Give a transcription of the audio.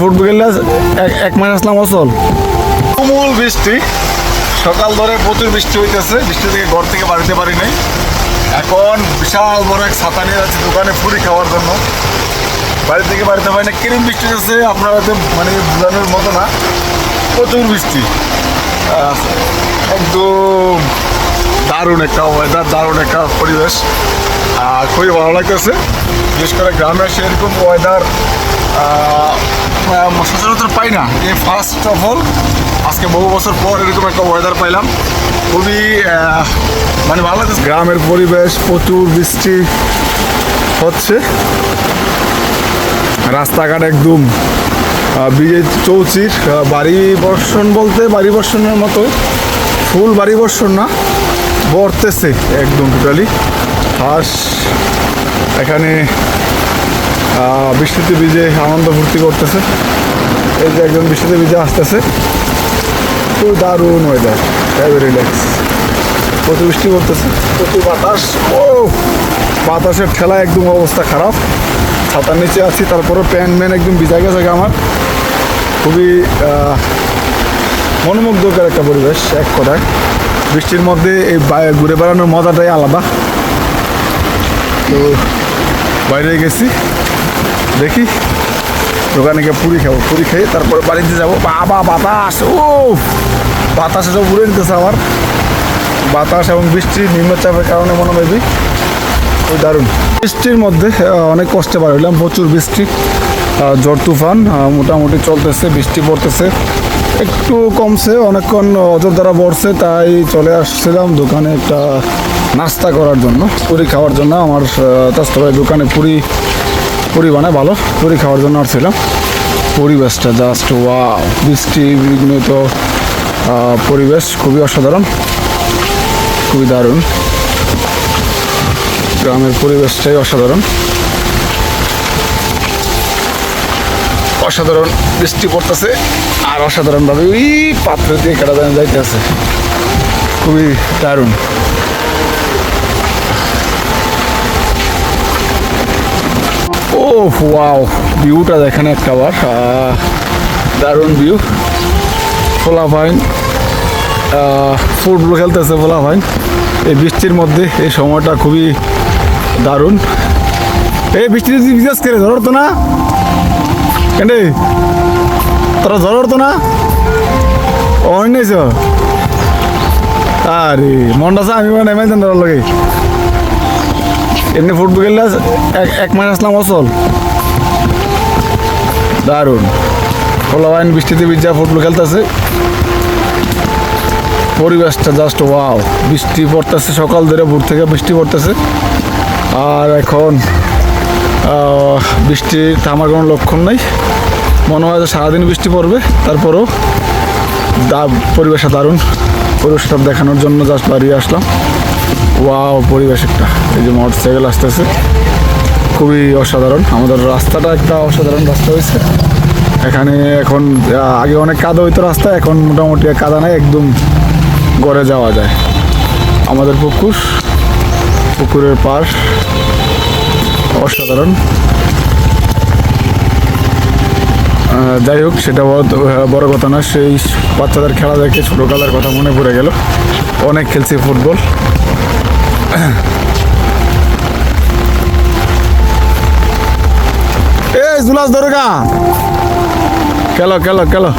Football খেললে এক মাস আসলাম অচল। তুমুল বৃষ্টি, সকাল ধরে প্রচুর বৃষ্টি হইতেছে। বৃষ্টি থেকে ঘর থেকে বাড়িতে পারি নাই। এখন বিশাল বড় এক ছাতা নিয়ে যাচ্ছি দোকানে পুরি খাওয়ার জন্য। বাড়ি থেকে বাড়িতে পারি না, কিরম বৃষ্টি হচ্ছে আপনারা তো মানে বোঝানোর মতো না। প্রচুর বৃষ্টি, একদম দারুণ একটা ওয়েদার, দারুণ একটা পরিবেশ। খুবই ভালো লাগতেছে। বিশেষ করে গ্রামে এসে এরকম ওয়েদার সচরাচর পাই না। এই ফার্স্ট অফ অল আজকে বহু বছর পর এরকম একটা ওয়েদার পাইলাম। খুবই মানে ভালো লাগছে। গ্রামের পরিবেশ, প্রচুর বৃষ্টি হচ্ছে, রাস্তাঘাট একদম বিজয় চৌচির। বাড়ি বর্ষণ বলতে বাড়ি বর্ষণের মতো, ফুল বাড়ি বর্ষণ না, বর্তেছে একদম টোটালি। হাঁস এখানে বৃষ্টিতে ভিজে আনন্দ ফুর্তি করতেছে। এই যে একজন বৃষ্টিতে ভিজে আসতেছে। খুব দারুণ ওয়েদার, ভেরি রিল্যাক্স। প্রচুর বৃষ্টি করতেছে, প্রচুর বাতাস। ও বাতাসের ঠেলা একদম অবস্থা খারাপ। ছাতার নিচে আছি, তারপরে প্যান্ট ম্যান একদম ভিজা গেছে আমার। খুবই মনোমুগ্ধকর একটা পরিবেশ এক কথায়। বৃষ্টির মধ্যে এই ঘুরে বেড়ানোর মজাটাই আলাদা। তো বাইরে গেছি, দেখি দোকানে গিয়ে পুরি খাবো। পুরি খেয়ে তারপরে বাড়িতে যাবো। বাবা বাতাস, ও বাতাসে সব উড়ে নিতেছে আমার। বাতাস এবং বৃষ্টি নিম্নচাপের কারণে মনে মেবি ওই দারুণ। বৃষ্টির মধ্যে অনেক কষ্টে বার হইলাম, প্রচুর বৃষ্টি, ঝড় তুফান মোটামুটি চলতেছে। বৃষ্টি পড়তেছে, একটু কমছে, অনেকক্ষণ অজর দ্বারা পড়ছে। তাই চলে আসছিলাম দোকানে একটা নাস্তা করার জন্য, পুরি খাওয়ার জন্য। আমার চাস্তো ভাই দোকানে পুরি বানায় ভালো, পুরি খাওয়ার জন্য আসছিলাম। পরিবেশটা জাস্ট ওয়াও, বৃষ্টি বিঘ্নিত পরিবেশ, খুবই অসাধারণ, খুবই দারুণ। গ্রামের পরিবেশটাই অসাধারণ, অসাধারণ। বৃষ্টি পড়তেছে আর অসাধারণভাবে ওই পাত্র দিয়ে কেটে যাইতেছে, খুবই দারুণ। ও ওয়াও, ভিউটা দেখেন একটা বার, দারুণ ভিউ। পোলাপাইন ফুটবল খেলতেছে পোলাপাইন এই বৃষ্টির মধ্যে। এই সময়টা খুবই দারুণ। এই বৃষ্টিতে বিশেষ করে ঝড় তো না কেন, তোরা ঝড় তো না অনেছ। আরে মনটা আমি নেমে যান ধরার লাগে। এমনি ফুটবল খেললে এক মাস আসলাম অচল, দারুণ। পোলাপাইন বৃষ্টিতে ভিজা ফুটবল খেলতেছে, পরিবেশটা জাস্ট ওয়াও। বৃষ্টি পড়তেছে সকাল ধরে, ভোর থেকে বৃষ্টি পড়তেছে। আর এখন বৃষ্টি থামার কোনো লক্ষণ নাই, মনে হয় যে সারাদিন বৃষ্টি পড়বে। তারপরেও পরিবেশটা দারুণ। পরিবেশটা দেখানোর জন্য জাস্ট বাড়িয়ে আসলাম। ওয়াও পরিবেশ একটা। এই যে মোটর সাইকেল আসতেছে, খুবই অসাধারণ। আমাদের রাস্তাটা একটা অসাধারণ রাস্তা হয়েছে এখানে। এখন আগে অনেক কাদা হইতো রাস্তা, এখন মোটামুটি কাদা নাই, একদম গড়ে যাওয়া যায়। আমাদের পুকুরের পাশ অসাধারণ। যাই হোক, সেটা বড় কথা না। সেই বাচ্চাদের খেলা দেখে ছোটোকালের কথা মনে পড়ে গেল। অনেক খেলছি ফুটবল। এই জুলাস দরগা খেলো খেলো খেলো।